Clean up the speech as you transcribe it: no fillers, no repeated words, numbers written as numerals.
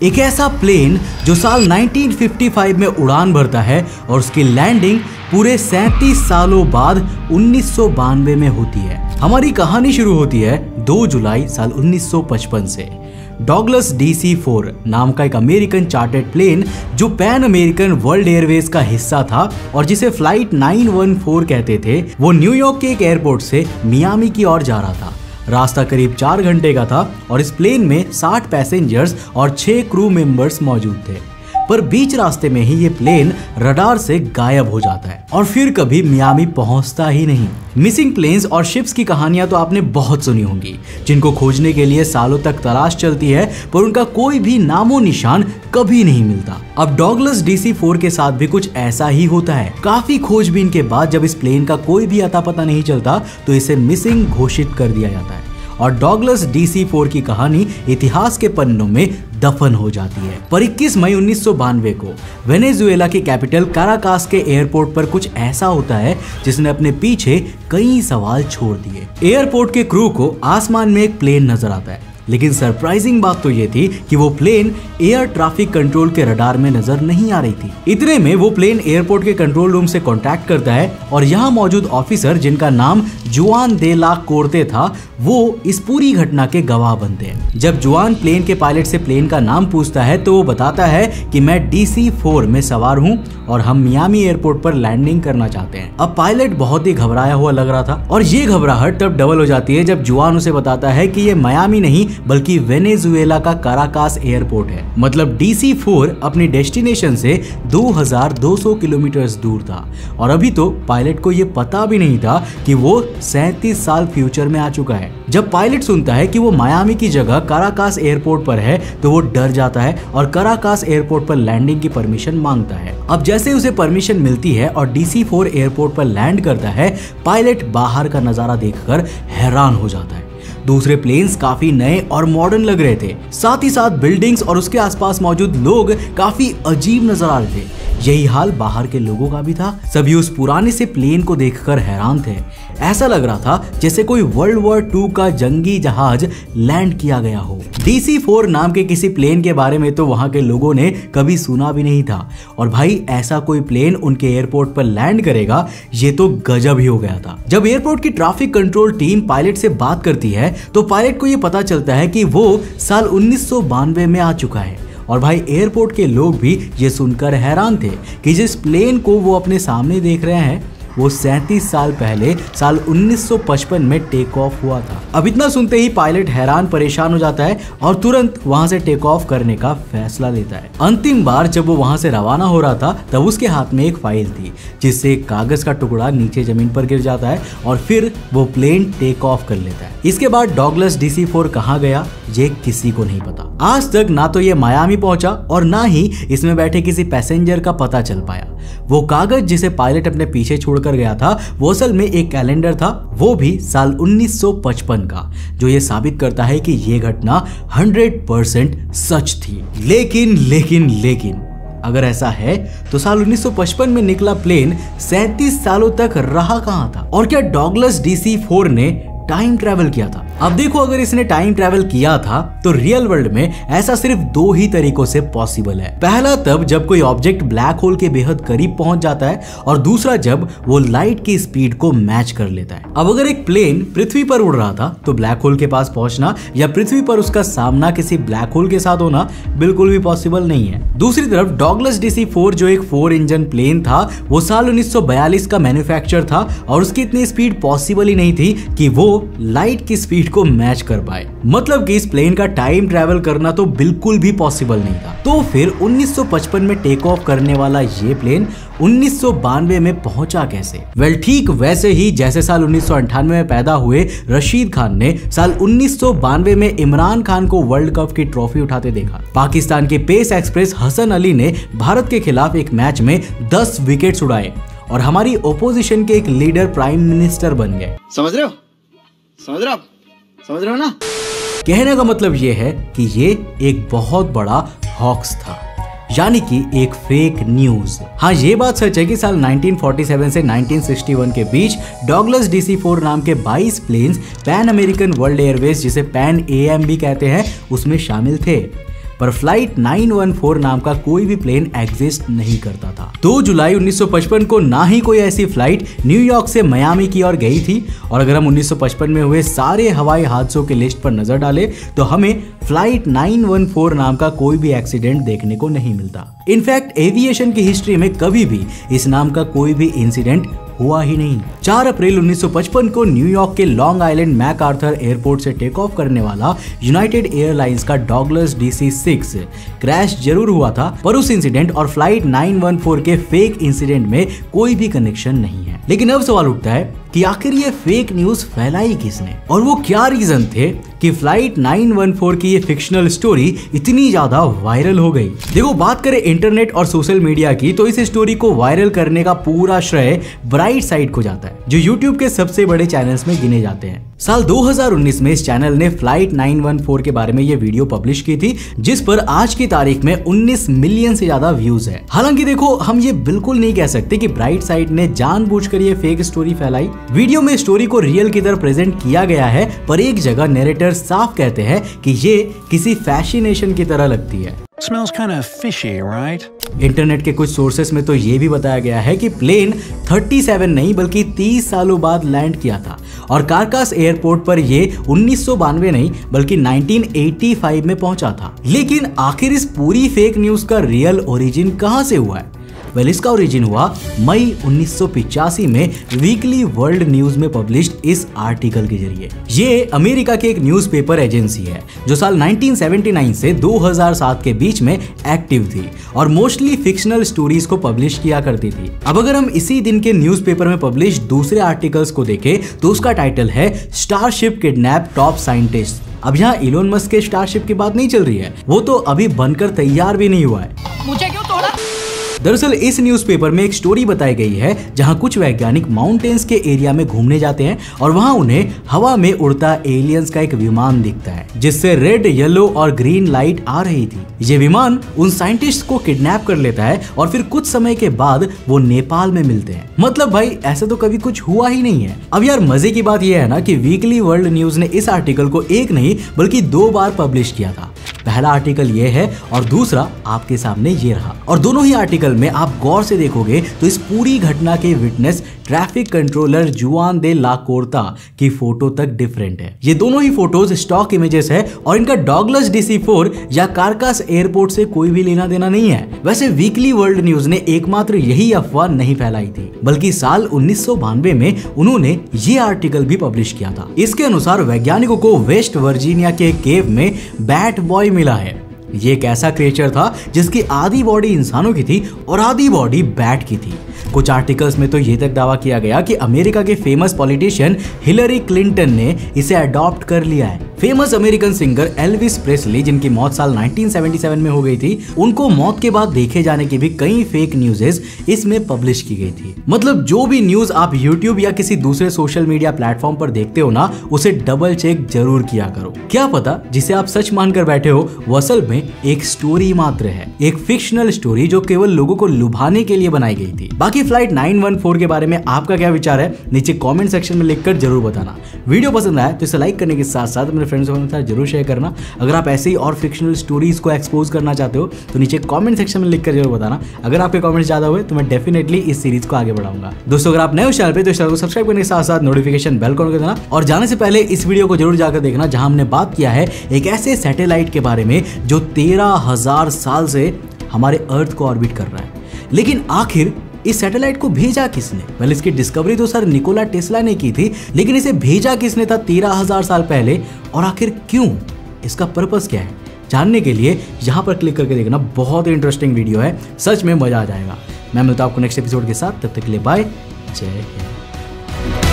एक ऐसा प्लेन जो साल 1955 में उड़ान भरता है और उसकी लैंडिंग पूरे 37 सालों बाद 1992 में होती है। हमारी कहानी शुरू होती है 2 जुलाई साल 1955 से। डॉगलस DC-4 नाम का एक अमेरिकन चार्टर्ड प्लेन जो पैन अमेरिकन वर्ल्ड एयरवेज का हिस्सा था और जिसे फ्लाइट 914 कहते थे, वो न्यूयॉर्क के एक एयरपोर्ट से मियामी की ओर जा रहा था। रास्ता करीब 4 घंटे का था और इस प्लेन में 60 पैसेंजर्स और 6 क्रू मेंबर्स मौजूद थे। पर बीच रास्ते में ही ये प्लेन रडार से गायब हो जाता है और फिर कभी मियामी पहुंचता ही नहीं। मिसिंग प्लेन्स और शिप्स की कहानियां तो आपने बहुत सुनी होंगी, जिनको खोजने के लिए सालों तक तलाश चलती है पर उनका कोई भी नामो निशान कभी नहीं मिलता। अब डॉगलस DC-4 के साथ भी कुछ ऐसा ही होता है। काफी खोजबीन के बाद जब इस प्लेन का कोई भी अता पता नहीं चलता तो इसे मिसिंग घोषित कर दिया जाता है और डॉगलस DC-4 की कहानी इतिहास के पन्नों में दफन हो जाती है। पर 21 मई 1992 को वेनेजुएला की कैपिटल काराकास के एयरपोर्ट पर कुछ ऐसा होता है जिसने अपने पीछे कई सवाल छोड़ दिए। एयरपोर्ट के क्रू को आसमान में एक प्लेन नजर आता है, लेकिन सरप्राइजिंग बात तो ये थी कि वो प्लेन एयर ट्रैफिक कंट्रोल के रडार में नजर नहीं आ रही थी। इतने में वो प्लेन एयरपोर्ट के कंट्रोल रूम से कांटेक्ट करता है और यहाँ मौजूद ऑफिसर, जिनका नाम जुआन दे ला कोर्ते था, वो इस पूरी घटना के गवाह बनते हैं। जब जुआन प्लेन के पायलट से प्लेन का नाम पूछता है तो वो बताता है कि मैं DC-4 में सवार हूँ और हम मियामी एयरपोर्ट पर लैंडिंग करना चाहते हैं। अब पायलट बहुत ही घबराया हुआ लग रहा था और ये घबराहट तब डबल हो जाती है जब जुआन उसे बताता है कि ये मियामी नहीं बल्कि वेनेजुएला का काराकास एयरपोर्ट है। मतलब DC-4 अपनी डेस्टिनेशन से 2200 किलोमीटर दूर था और अभी तो पायलट को यह पता भी नहीं था कि वो 37 साल फ्यूचर में आ चुका है। जब पायलट सुनता है कि वो मियामी की जगह काराकास एयरपोर्ट पर है तो वो डर जाता है और काराकास एयरपोर्ट पर लैंडिंग की परमिशन मांगता है। अब जैसे उसे परमिशन मिलती है और DC-4 एयरपोर्ट पर लैंड करता है, पायलट बाहर का नजारा देखकर हैरान हो जाता है। दूसरे प्लेन्स काफी नए और मॉडर्न लग रहे थे, साथ ही साथ बिल्डिंग्स और उसके आसपास मौजूद लोग काफी अजीब नजर आ रहे थे। यही हाल बाहर के लोगों का भी था। सभी उस पुराने से प्लेन को देखकर हैरान थे। ऐसा लग रहा था जैसे कोई वर्ल्ड वॉर 2 का जंगी जहाज लैंड किया गया हो। DC-4 नाम के किसी प्लेन के बारे में तो वहां के लोगों ने कभी सुना भी नहीं था और भाई ऐसा कोई प्लेन उनके एयरपोर्ट पर लैंड करेगा, ये तो गजब ही हो गया था। जब एयरपोर्ट की ट्रैफिक कंट्रोल टीम पायलट से बात करती है तो पायलट को ये पता चलता है कि वो साल 1992 में आ चुका है और भाई एयरपोर्ट के लोग भी ये सुनकर हैरान थे कि जिस प्लेन को वो अपने सामने देख रहे हैं वो 37 साल पहले साल 1955 में टेक ऑफ हुआ था। अब इतना सुनते ही पायलट हैरान परेशान हो जाता है और तुरंत वहां से टेक ऑफ करने का फैसला लेता है। अंतिम बार जब वो वहां से रवाना हो रहा था तब उसके हाथ में एक फाइल थी जिससे एक कागज का टुकड़ा नीचे जमीन पर गिर जाता है और फिर वो प्लेन टेक ऑफ कर लेता है। इसके बाद डॉगलस DC-4 कहाँ गया ये किसी को नहीं पता। आज तक ना तो ये मियामी पहुंचा और ना ही इसमें बैठे किसी पैसेंजर का पता चल पाया। वो कागज जिसे पायलट अपने पीछे छोड़कर गया था वो असल में एक कैलेंडर था, वो भी साल 1955 का, जो ये साबित करता है कि ये घटना 100% सच थी। लेकिन अगर ऐसा है तो साल 1955 में निकला प्लेन 37 सालों तक रहा कहां था? और क्या डॉगलस DC-4 ने टाइम ट्रैवल किया था? अब देखो, अगर इसने टाइम ट्रैवल किया था तो रियल वर्ल्ड में ऐसा सिर्फ 2 ही तरीकों से पॉसिबल है। पहला तब जब कोई ऑब्जेक्ट ब्लैक होल के बेहद करीब पहुंच जाता है और दूसरा जब वो लाइट की स्पीड को मैच कर लेता है। अब अगर एक प्लेन पृथ्वी पर उड़ रहा था तो ब्लैक होल के पास पहुंचना या पृथ्वी पर उसका सामना किसी ब्लैक होल के साथ होना बिल्कुल भी पॉसिबल नहीं है। दूसरी तरफ डॉगलस DC-4 जो एक 4 इंजन प्लेन था वो साल 1942 का मैन्युफैक्चर था और उसकी इतनी स्पीड पॉसिबल ही नहीं थी कि वो लाइट की स्पीड को मैच कर पाए। मतलब कि इस प्लेन का टाइम ट्रैवल करना तो बिल्कुल भी पॉसिबल नहीं था। तो फिर 1955 में टेक ऑफ करने वाला ये प्लेन 1992 में पहुंचा कैसे? ठीक वैसे ही जैसे साल 1998 में पैदा हुए रशीद खान ने साल 1992 में इमरान खान को वर्ल्ड कप की ट्रॉफी उठाते देखा। पाकिस्तान के पेस एक्सप्रेस हसन अली ने भारत के खिलाफ एक मैच में 10 विकेट्स उड़ाए और हमारी ओपोजिशन के एक लीडर प्राइम मिनिस्टर बन गए। समझ रहे हो ना? कहने का मतलब ये है कि ये एक बहुत बड़ा हॉक्स था, यानी कि एक फेक न्यूज। हाँ, ये बात सच है कि साल 1947 से 1961 के बीच डॉगलस DC-4 नाम के 22 planes Pan American World Airways, जिसे पैन AM भी कहते हैं, उसमें शामिल थे। पर फ्लाइट 914 नाम का कोई भी प्लेन एग्जिस्ट नहीं करता था। 2 जुलाई 1955 को ना ही कोई ऐसी फ्लाइट न्यूयॉर्क से मियामी की ओर गई थी, और अगर हम 1955 में हुए सारे हवाई हादसों के लिस्ट पर नजर डालें तो हमें फ्लाइट 914 नाम का कोई भी एक्सीडेंट देखने को नहीं मिलता। इनफैक्ट एविएशन की हिस्ट्री में कभी भी इस नाम का कोई भी इंसिडेंट हुआ ही नहीं। 4 अप्रैल 1955 को न्यूयॉर्क के लॉन्ग आइलैंड मैकआर्थर एयरपोर्ट से टेक ऑफ करने वाला यूनाइटेड एयरलाइंस का डॉगलस DC-6 क्रैश जरूर हुआ था, पर उस इंसिडेंट और फ्लाइट 914 के फेक इंसिडेंट में कोई भी कनेक्शन नहीं है। लेकिन अब सवाल उठता है कि आखिर ये फेक न्यूज फैलाई किसने, और वो क्या रीजन थे कि फ्लाइट 914 की ये फिक्शनल स्टोरी इतनी ज्यादा वायरल हो गई। देखो, बात करें इंटरनेट और सोशल मीडिया की, तो इस स्टोरी को वायरल करने का पूरा श्रेय ब्राइट साइड को जाता है, जो यूट्यूब के सबसे बड़े चैनल्स में गिने जाते हैं। साल 2019 में इस चैनल ने फ्लाइट 914 के बारे में ये वीडियो पब्लिश की थी, जिस पर आज की तारीख में 19 मिलियन से ज्यादा व्यूज है। हालांकि देखो, हम ये बिल्कुल नहीं कह सकते कि ब्राइट साइड ने जानबूझकर ये फेक स्टोरी फैलाई। वीडियो में स्टोरी को रियल की तरह प्रेजेंट किया गया है, पर एक जगह नैरेटर साफ कहते हैं कि ये किसी फैसिनेशन की तरह लगती है। Smells kind of fishy, right? Internet के कुछ सोर्सेस में तो ये भी बताया गया है कि प्लेन 37 नहीं बल्कि 30 सालों बाद लैंड किया था, और कारकास एयरपोर्ट पर ये 1992 नहीं बल्कि 1985 में पहुंचा था। लेकिन आखिर इस पूरी फेक न्यूज का रियल ओरिजिन कहां से हुआ है? इसका ओरिजिन हुआ मई 1985 में वीकली वर्ल्ड न्यूज में पब्लिश्ड इस आर्टिकल के जरिए। ये अमेरिका की एक न्यूज़पेपर एजेंसी है जो साल 1979 से 2007 के बीच में एक्टिव थी और मोस्टली फिक्शनल स्टोरीज को पब्लिश किया करती थी। अब अगर हम इसी दिन के न्यूज़पेपर में पब्लिश दूसरे आर्टिकल्स को देखें तो उसका टाइटल है स्टारशिप किडनैप टॉप साइंटिस्ट। अब यहाँ इलोन मस्क के स्टारशिप की बात नहीं चल रही है, वो तो अभी बनकर तैयार भी नहीं हुआ है। मुझे क्यों तोड़ा? दरअसल इस न्यूज़पेपर में एक स्टोरी बताई गई है जहां कुछ वैज्ञानिक माउंटेन्स के एरिया में घूमने जाते हैं और वहां उन्हें हवा में उड़ता एलियंस का एक विमान दिखता है जिससे रेड, येलो और ग्रीन लाइट आ रही थी। ये विमान उन साइंटिस्ट को किडनैप कर लेता है और फिर कुछ समय के बाद वो नेपाल में मिलते हैं। मतलब भाई ऐसा तो कभी कुछ हुआ ही नहीं है। अब यार मजे की बात यह है ना कि वीकली वर्ल्ड न्यूज ने इस आर्टिकल को एक नहीं बल्कि 2 बार पब्लिश किया था। पहला आर्टिकल ये है और दूसरा आपके सामने ये रहा, और दोनों ही आर्टिकल में आप गौर से देखोगे तो इस पूरी घटना के विटनेस ट्रैफिक कंट्रोलर जुआन दे ला कोर्ता की फोटो तक डिफरेंट है। ये दोनों ही फोटोज स्टॉक इमेजेस है और इनका डॉगलस DC-4 या कारकास एयरपोर्ट से कोई भी लेना देना नहीं है। वैसे वीकली वर्ल्ड न्यूज ने एकमात्र यही अफवाह नहीं फैलाई थी, बल्कि साल 1992 में उन्होंने ये आर्टिकल भी पब्लिश किया था। इसके अनुसार वैज्ञानिकों को वेस्ट वर्जीनिया के केव में बैट बॉय मिला है। ये एक ऐसा क्रिएचर था जिसकी आधी बॉडी इंसानों की थी और आधी बॉडी बैट की थी। कुछ आर्टिकल्स में तो ये तक दावा किया गया कि अमेरिका के फेमस पॉलिटिशियन हिलरी क्लिंटन ने इसे अडॉप्ट कर लिया है। Famous American singer Elvis Presley, जिनकी मौत साल 1977 में हो गई थी, उनको मौत के बाद देखे जाने की भी कई फेक न्यूज़ेस इसमें पब्लिश की गई थी। मतलब जो भी न्यूज आप यूट्यूब या किसी दूसरे सोशल मीडिया प्लेटफॉर्म पर देखते हो ना, उसे डबल चेक जरूर किया करो। क्या पता जिसे आप सच मानकर बैठे हो वो असल में एक स्टोरी मात्र है, एक फिक्शनल स्टोरी जो केवल लोगों को लुभाने के लिए बनाई गई थी। बाकी फ्लाइट 914 के बारे में आपका क्या विचार है नीचे कमेंट सेक्शन में लिखकर जरूर बताना। वीडियो पसंद आया तो इसे लाइक करने के साथ साथ मेरे फ्रेंड्स के साथ जरूर शेयर करना। अगर आप ऐसे ही और फिक्शनल स्टोरीज को एक्सपोज करना चाहते हो तो नीचे कमेंट सेक्शन में लिखकर जरूर बताना। अगर आपके कमेंट्स ज्यादा हुए तो मैं डेफिनेटली इस सीरीज को आगे बढ़ाऊंगा। दोस्तों अगर आप नए हो चैनल पे तो चैनल को सब्सक्राइब करने के साथ साथ नोटिफिकेशन बेल को कर देना, और जाने से पहले इस वीडियो को जरूर जाकर देखना जहां हमने बात किया है एक ऐसे सैटेलाइट के बारे में जो 13,000 साल से हमारे अर्थ को ऑर्बिट कर रहा है। लेकिन आखिर इस सैटेलाइट को भेजा किसने? वेल इसकी डिस्कवरी तो सर निकोला टेस्ला ने की थी, लेकिन इसे भेजा किसने था 13,000 साल पहले, और आखिर क्यों? इसका पर्पस क्या है? जानने के लिए यहाँ पर क्लिक करके देखना, बहुत ही इंटरेस्टिंग वीडियो है, सच में मजा आ जाएगा। मैं मिलता हूं आपको नेक्स्ट एपिसोड के साथ, तब तक के लिए बाय, जय हिंद।